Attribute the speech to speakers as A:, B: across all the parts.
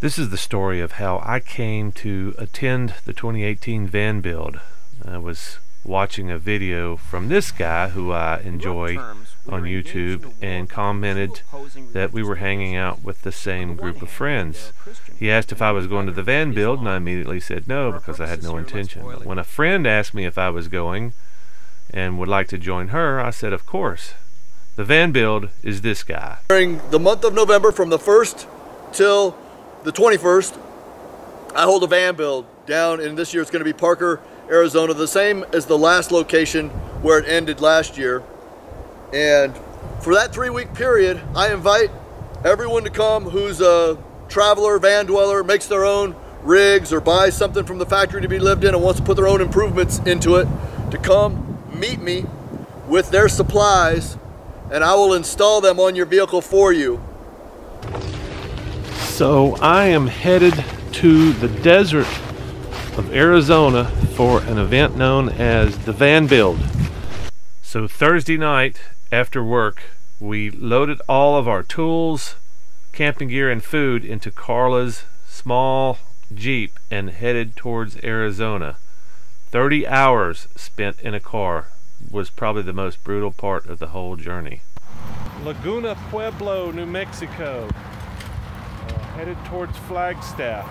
A: This is the story of how I came to attend the 2018 van build. I was watching a video from this guy who I enjoy on YouTube and commented that we were hanging out with the same group of friends. He asked if I was going to the van build, and I immediately said no because I had no intention. When a friend asked me if I was going and would like to join her, I said of course. The van build is this guy.
B: During the month of November, from the 1st till the 21st, I hold a van build down, and this year it's going to be Parker, Arizona, the same as the last location where it ended last year. And for that 3-week period, I invite everyone to come who's a traveler, van dweller, makes their own rigs or buys something from the factory to be lived in and wants to put their own improvements into it, to come meet me with their supplies, and I will install them on your vehicle for you.
A: So I am headed to the desert of Arizona for an event known as the van build. So Thursday night after work, we loaded all of our tools, camping gear, and food into Carla's small Jeep and headed towards Arizona. 30 hours spent in a car was probably the most brutal part of the whole journey. Laguna Pueblo, New Mexico. Headed towards Flagstaff.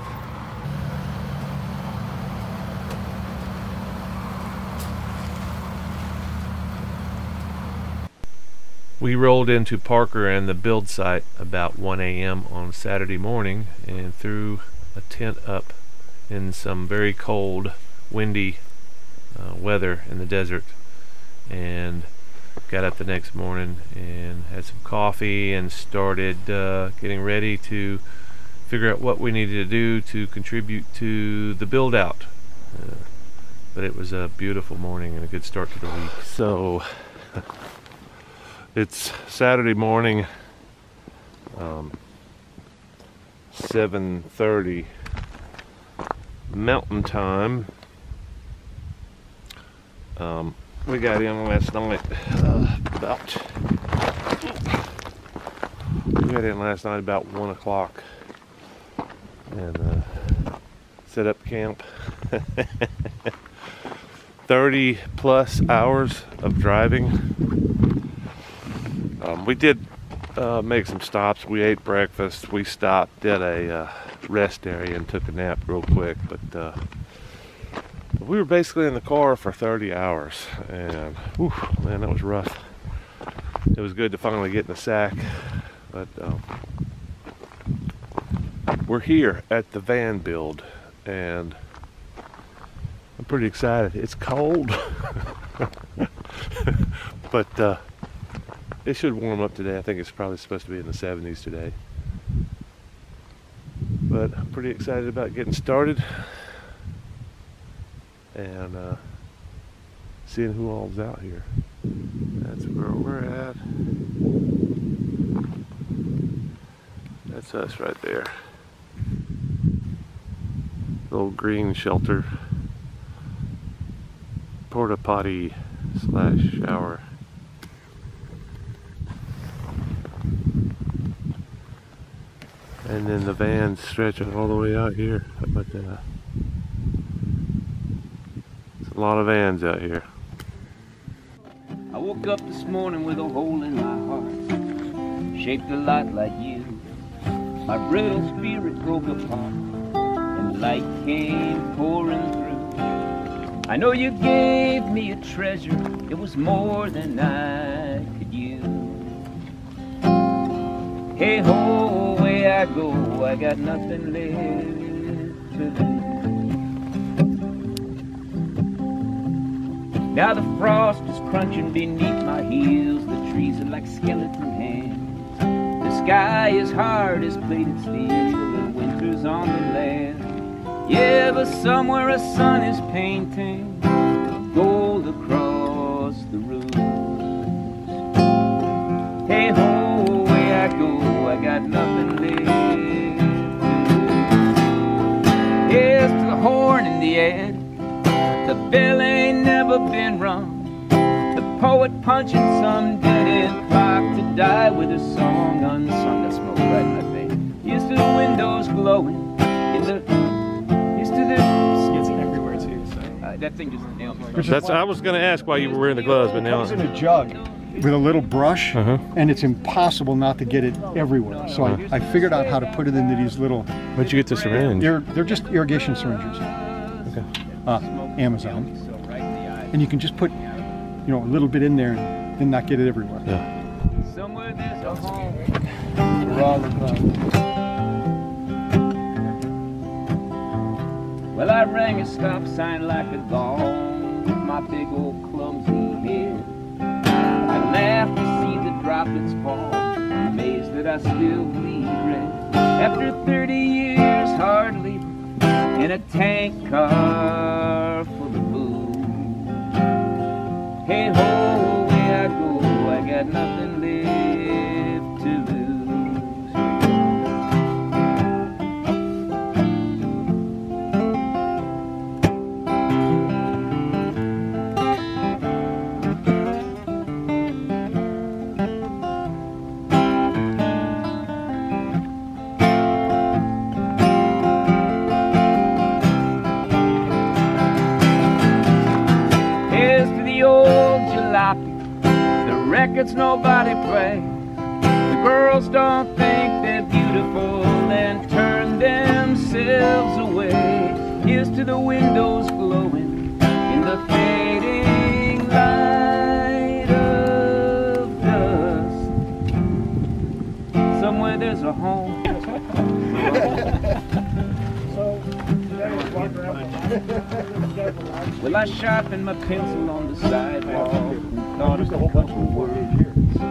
A: We rolled into Parker and the build site about 1 a.m. on Saturday morning and threw a tent up in some very cold, windy weather in the desert, and got up the next morning and had some coffee and started getting ready to figure out what we needed to do to contribute to the build out. But it was a beautiful morning and a good start to the week. So it's Saturday morning, 7:30 Mountain Time. We got in last night about 1 o'clock and set up camp. 30 plus hours of driving. We did make some stops. We ate breakfast. We stopped at a rest area and took a nap real quick, but we were basically in the car for 30 hours, and whew, man, that was rough. It was good to finally get in the sack, but we're here at the van build, and I'm pretty excited. It's cold, but it should warm up today. I think it's probably supposed to be in the 70s today, but I'm pretty excited about getting started and seeing who all's out here. That's where we're at. That's us right there. Little green shelter, porta potty / shower. And then the van's stretching all the way out here. How about that? A lot of vans out here.
C: I woke up this morning with a hole in my heart, shaped a lot like you. My brittle spirit broke apart, and light came pouring through. I know you gave me a treasure, it was more than I could use. Hey ho, away I go, I got nothing left to lose. Now the frost is crunching beneath my heels, the trees are like skeleton hands. The sky is hard as plated steel, and winter's on the land. Yeah, but somewhere a sun is painting gold across the roofs. Hey ho, away I go, I got nothing left. Yes, to the horn in the air, the bell ain't never been rung. The poet punching some dead-end clock to die with a song unsung. That smoke right in my face. Yes, to the windows glowing in the used to the
D: Gets it everywhere too. So.
C: that thing just nailed me.
A: That's, I was going to ask why you were wearing the gloves, but
D: It
A: now
D: comes in a jug with a little brush, and it's impossible not to get it everywhere. So I figured out how to put it into these little.
A: Where'd you get the syringe?
D: They're just irrigation syringes.
A: Okay.
D: Amazon, and you can just put, a little bit in there and not get it everywhere.
A: Yeah.
C: Somewhere there's a home. Well, I rang a stop sign like a gong with my big old clumsy head. I laughed to see the droplets fall, amazed that I still bleed red. After 30 years hardly in a tank car full of booze. Hey ho, away I go, I got nothing left to lose. The records nobody plays. The girls don't think they're beautiful and turn themselves away. Here's to the windows glowing in the fading light of dust. Somewhere there's a home. Well, I sharpened my pencil on the sidewalk and thought of a bunch of words. I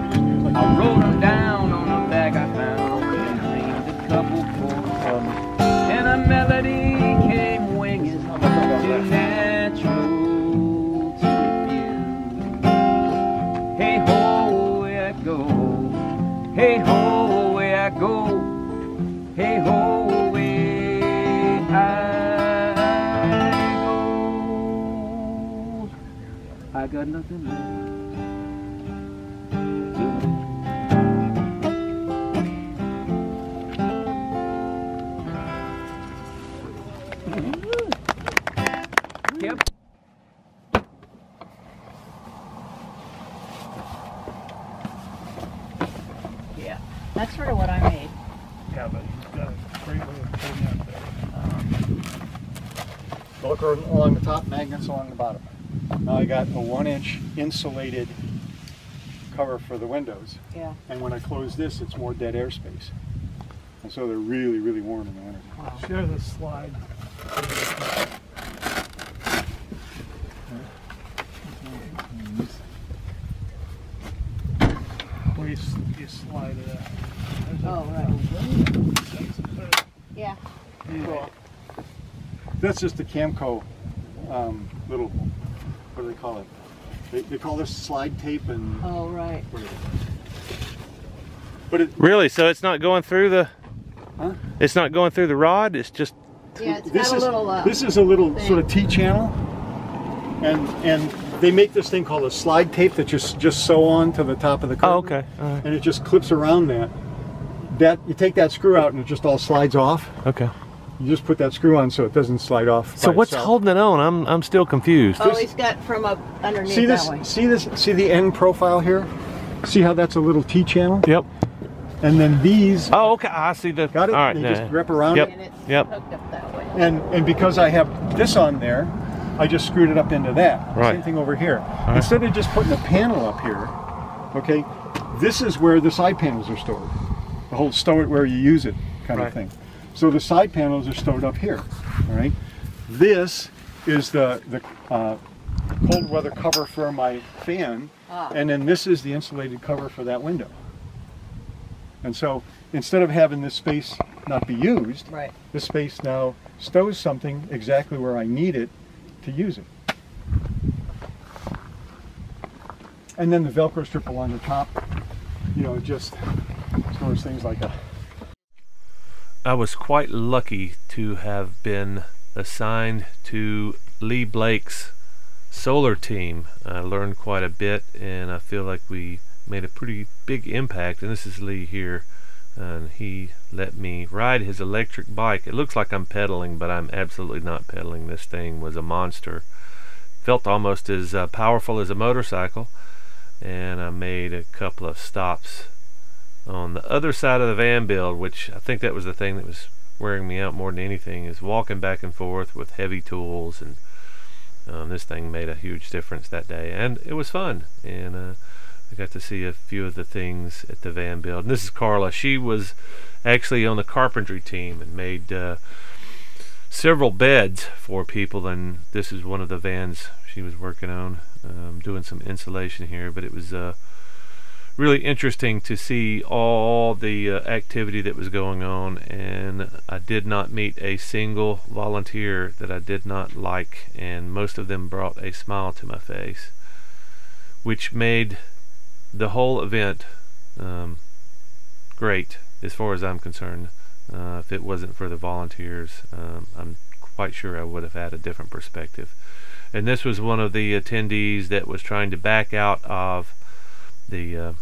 C: wrote them down on a bag I found and dreamed a couple poems. And a melody came winging, too natural to refuse. Hey ho, away I go. Hey ho, away I go. Hey ho, away I got nothing left to Yep.
E: Yeah, that's sort of what I made.
D: Yeah, but he's got a great way of putting out there. Look along the top, magnets along the bottom. Now I got a 1-inch insulated cover for the windows.
E: Yeah.
D: And when I close this, it's more dead air space. And so they're really, really warm in the winter.
E: Wow.
F: Share the slide. Where you slide it out.
E: Oh, right. Yeah. Cool.
D: That's just the Camco little, what do they call it? They call this slide tape and...
E: Oh, right.
D: But it...
A: Really? So it's not going through the...
D: Huh?
A: It's not going through the rod? It's just...
E: Yeah, it's got a little...
D: this is a little
E: thing.
D: sort of T-channel. And they make this thing called a slide tape that just sew on to the top of the curtain.
A: Oh, okay. All right.
D: And it just clips around that. You take that screw out and it just all slides off.
A: Okay.
D: You just put that screw on so it doesn't slide off.
A: So
D: by
A: what's
D: itself.
A: holding it on? I'm still confused.
E: Oh, he's got from up underneath
D: See
E: that
D: this?
E: way.
D: See this? See the end profile here? See how that's a little T-channel?
A: Yep.
D: And then these.
A: Oh, okay. I see the...
D: Got it?
A: All right.
D: They
A: now.
D: just wrap around
A: Yep.
D: it.
E: And it's
A: Yep.
E: hooked up that way.
D: And because I have this on there, I just screwed it up into that.
A: Right.
D: Same thing over here.
A: right.
D: Instead of just putting a panel up here, okay, this is where the side panels are stored. The whole stow it where you use it kind
A: Right.
D: of thing. So the side panels are stowed up here, all right? This is the cold weather cover for my fan, and then this is the insulated cover for that window. And so instead of having this space not be used,
E: Right.
D: this space now stows something exactly where I need it to use it. And then the Velcro strip along the top, just stores things like that.
A: I was quite lucky to have been assigned to Lee Blake's solar team. I learned quite a bit, and I feel like we made a pretty big impact. And this is Lee here and he let me ride his electric bike. It looks like I'm pedaling, but I'm absolutely not pedaling. This thing was a monster. Felt almost as powerful as a motorcycle, and I made a couple of stops on the other side of the van build, which I think that was the thing that was wearing me out more than anything, is walking back and forth with heavy tools, and this thing made a huge difference that day, and it was fun. And I got to see a few of the things at the van build. And this is Carla. She was actually on the carpentry team and made several beds for people, and this is one of the vans she was working on, doing some insulation here. But it was really interesting to see all the activity that was going on, and I did not meet a single volunteer that I did not like, and most of them brought a smile to my face, which made the whole event great as far as I'm concerned. If it wasn't for the volunteers, I'm quite sure I would have had a different perspective. And this was one of the attendees that was trying to back out of the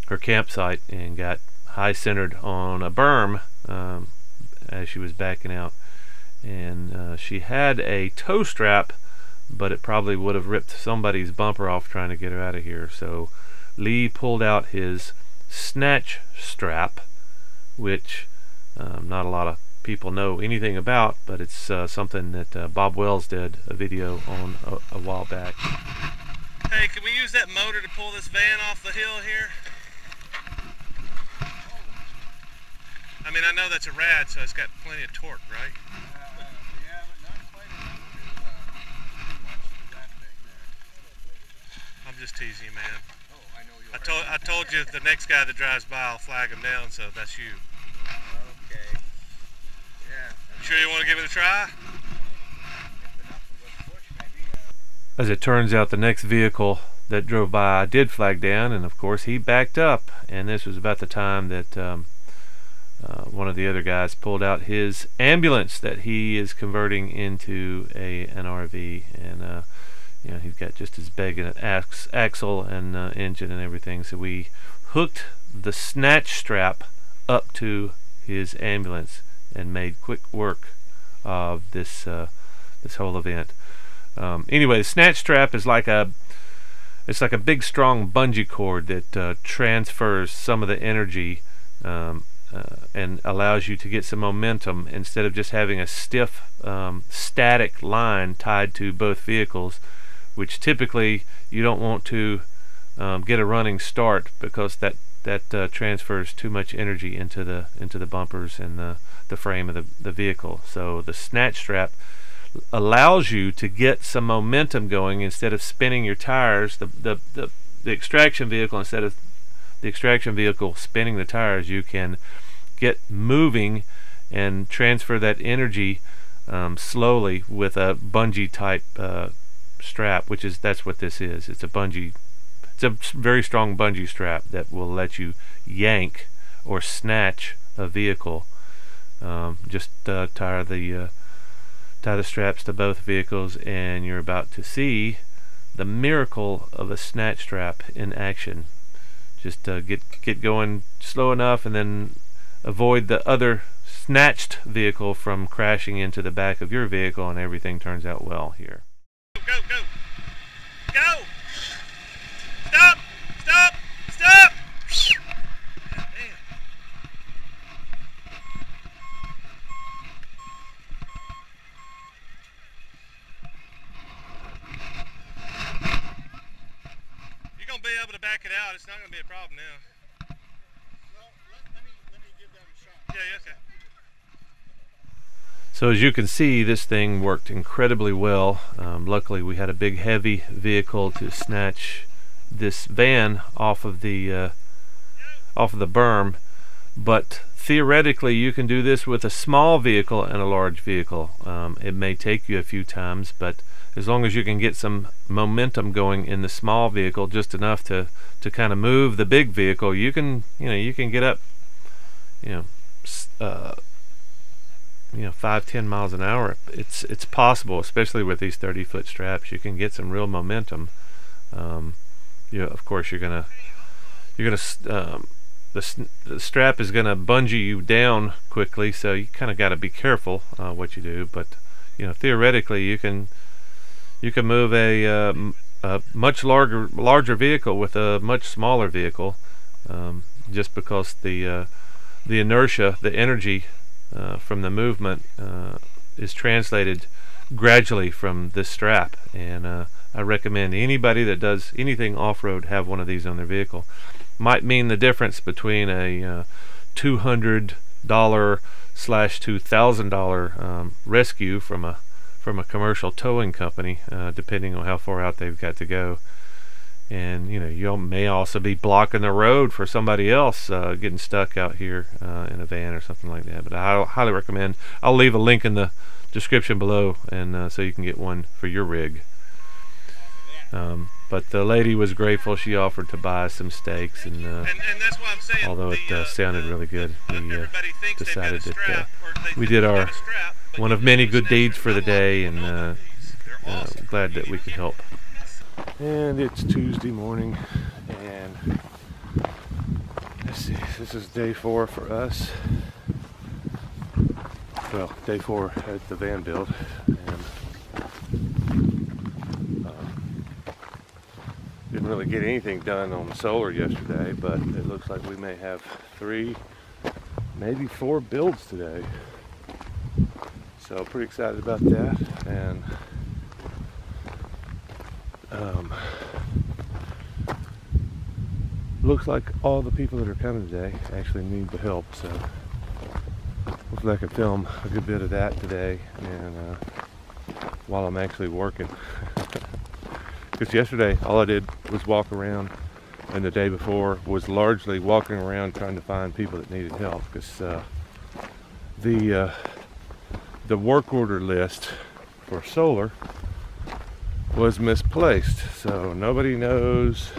A: her campsite and got high centered on a berm as she was backing out, and she had a tow strap, but it probably would have ripped somebody's bumper off trying to get her out of here. So Lee pulled out his snatch strap, which not a lot of people know anything about, but it's something that Bob Wells did a video on a while back. Hey, can we use that motor to pull this van off the hill here? I mean, I know that's a rad, so it's got plenty of torque, right?
G: Yeah, but not quite enough to much to that thing there.
A: I'm just teasing you, man.
G: Oh, I know you are.
A: I told you the next guy that drives by, I'll flag him down, so that's you.
G: Okay. Yeah.
A: You sure you want to give it a try?
G: If enough of a push, maybe.
A: As it turns out, the next vehicle that drove by I did flag down, and of course he backed up, and this was about the time that one of the other guys pulled out his ambulance that he is converting into an RV, and you know, he's got just as big an axle and engine and everything. So we hooked the snatch strap up to his ambulance and made quick work of this this whole event. Anyway, the snatch strap is like a big strong bungee cord that transfers some of the energy and allows you to get some momentum instead of just having a stiff static line tied to both vehicles, which typically you don't want to get a running start, because that transfers too much energy into the bumpers and the frame of the vehicle. So the snatch strap allows you to get some momentum going instead of spinning your tires. The extraction vehicle, instead of the extraction vehicle spinning the tires, you can get moving and transfer that energy slowly with a bungee type strap, that's what this is. It's a bungee. It's a very strong bungee strap that will let you yank or snatch a vehicle. Just tie the straps to both vehicles, and you're about to see the miracle of a snatch strap in action. Just get going slow enough, and then avoid the other snatched vehicle from crashing into the back of your vehicle, and everything turns out well here. Go, go, go! Stop! Stop! Stop! Damn. You're gonna be able to back it out. It's not gonna be a problem now.
G: Well, let me give that a shot.
A: Yeah, okay. So as you can see, this thing worked incredibly well. Luckily, we had a big heavy vehicle to snatch this van off of the berm, but theoretically you can do this with a small vehicle and a large vehicle. It may take you a few times, but as long as you can get some momentum going in the small vehicle, just enough to kind of move the big vehicle, you can get up 5-10 miles an hour. It's possible, especially with these 30-foot straps. You can get some real momentum. Of course, you're gonna the strap is going to bungee you down quickly, so you kind of got to be careful what you do. But you know, theoretically, you can move a much larger vehicle with a much smaller vehicle, just because the inertia, the energy from the movement is translated gradually from this strap. And I recommend anybody that does anything off-road have one of these on their vehicle. Might mean the difference between a $200 / $2,000 rescue from a commercial towing company, depending on how far out they've got to go. And you know, you may also be blocking the road for somebody else getting stuck out here in a van or something like that. But I highly recommend. I'll leave a link in the description below, and so you can get one for your rig. But the lady was grateful. She offered to buy some steaks, and
G: that's why I'm saying,
A: although it sounded really good, we decided that we did our one of many good deeds for the day, and glad that we could help. And it's Tuesday morning, and let's see, this is day 4 for us. Well, day 4 at the van build, and didn't really get anything done on the solar yesterday, but it looks like we may have 3, maybe 4 builds today. So pretty excited about that. And looks like all the people that are coming today actually need the help, so hopefully I can film a good bit of that today, and while I'm actually working. Because yesterday all I did was walk around, and the day before was largely walking around trying to find people that needed help, because the work order list for solar was misplaced, so nobody knows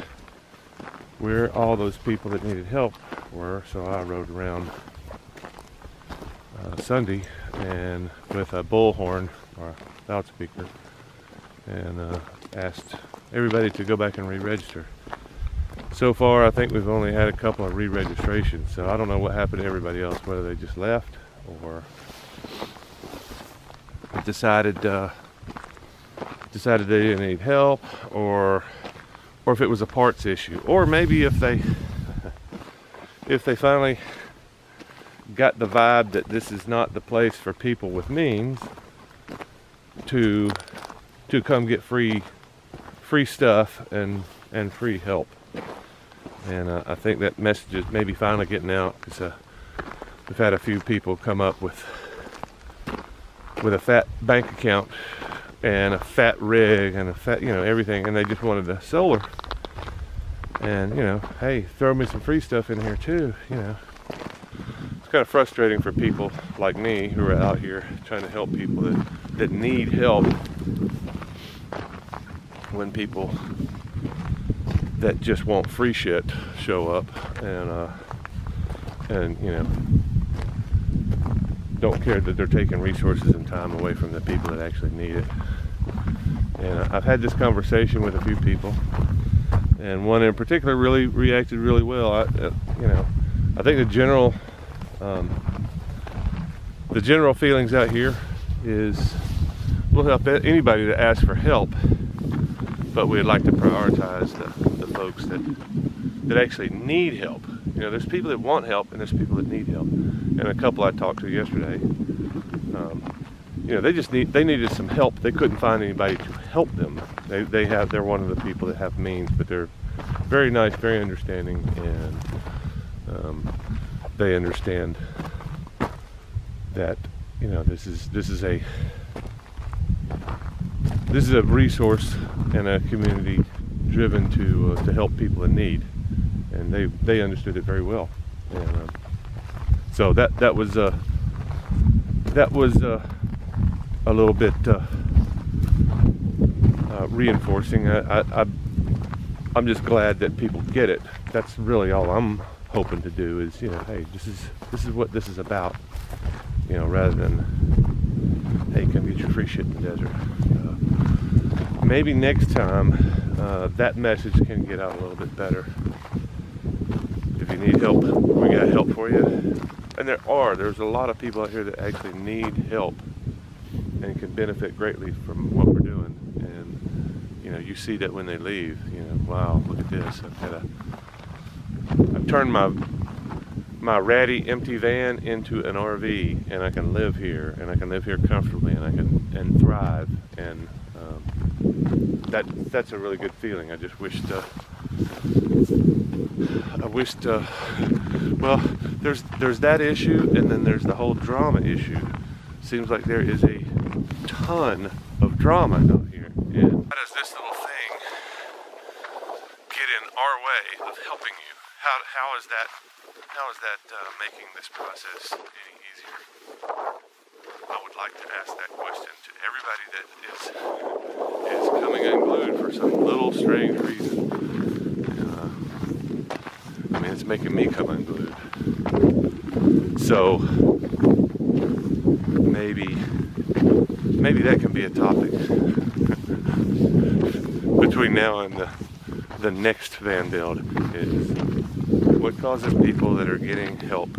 A: where all those people that needed help were. So I rode around Sunday and with a bullhorn or a loudspeaker, and asked everybody to go back and re-register. So far I think we've only had a couple of re-registrations, so I don't know what happened to everybody else, whether they just left or decided they didn't need help, or if it was a parts issue, or maybe if they finally got the vibe that this is not the place for people with means to come get free stuff and free help. And I think that message is maybe finally getting out, because we've had a few people come up with a fat bank account and a fat rig and a fat, you know, everything, and they just wanted the solar. And you know, hey, throw me some free stuff in here too, you know. It's kind of frustrating for people like me who are out here trying to help people that need help, when people that just want free shit show up and you know, don't care that they're taking resources and time away from the people that actually need it. And I've had this conversation with a few people, and one in particular really reacted really well. You know, I think the general feelings out here is we'll help anybody that asks for help, but we'd like to prioritize the folks that actually need help. You know, there's people that want help and there's people that need help. And a couple I talked to yesterday, you know, they needed some help. They couldn't find anybody to help them. They're one of the people that have means, but they're very nice, very understanding, and they understand that, you know, this is a resource and a community driven to help people in need, and they understood it very well. And so that was a little bit reinforcing. I'm just glad that people get it. That's really all I'm hoping to do, is, you know, hey, this is what this is about, you know, rather than, hey, come get your free shit in the desert. Maybe next time that message can get out a little bit better. If if you need help, we got help for you. And there's a lot of people out here that actually need help and can benefit greatly from what we're doing. And you know, you see that when they leave, you know, wow, look at this. I've turned my ratty empty van into an RV, and I can live here, and I can live here comfortably, and I can thrive, and that's a really good feeling. I just wished well, there's that issue, and then there's the whole drama issue. Seems like there is a ton of drama out here, and how does this little thing get in our way of helping you? How is that making this process any easier? I would like to ask that question to everybody that is coming unglued for some little strange reason. I mean, it's making me come unglued. So maybe that can be a topic between now and the next van build, is what causes people that are getting help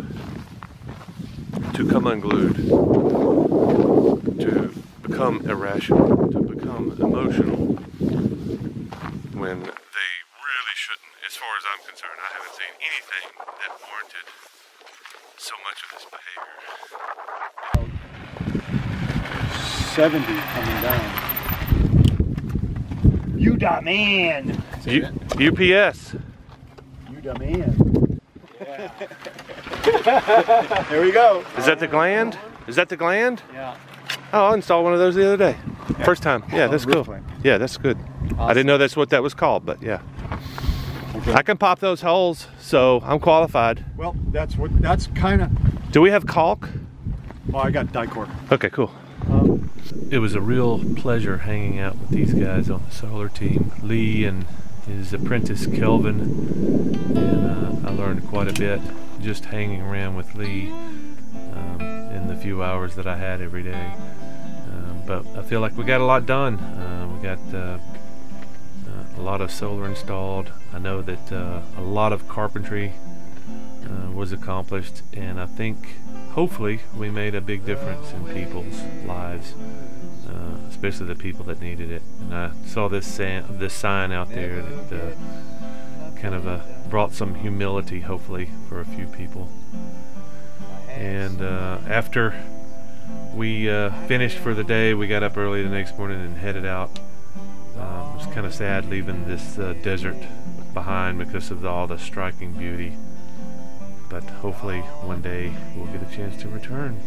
A: to come unglued, to become irrational, to become emotional, when they really shouldn't. As far as I'm concerned, I haven't seen anything that warranted so much of this behavior.
D: 70 coming down. You da man!
A: UPS.
D: You da man. Yeah. There we go.
A: Is that the gland? Is that the gland?
D: Yeah.
A: Oh, I installed one of those the other day. Yeah. First time. Yeah, that's cool.
D: Line.
A: Yeah, that's good.
D: Awesome.
A: I didn't know that's what that was called, but yeah.
D: Okay.
A: I can pop those holes, so I'm qualified.
D: Well, that's kind of.
A: Do we have caulk?
D: Oh, I got dicor.
A: Okay, cool. It was a real pleasure hanging out with these guys on the solar team, Lee and his apprentice Kelvin, and I learned quite a bit just hanging around with Lee in the few hours that I had every day. But I feel like we got a lot done. We got a lot of solar installed. I know that a lot of carpentry was accomplished, and I think hopefully we made a big difference in people's lives, especially the people that needed it. And I saw this sign out there that kind of brought some humility, hopefully, for a few people. And after we finished for the day, we got up early the next morning and headed out. It was kind of sad leaving this desert behind because of all the striking beauty. But hopefully one day we'll get a chance to return.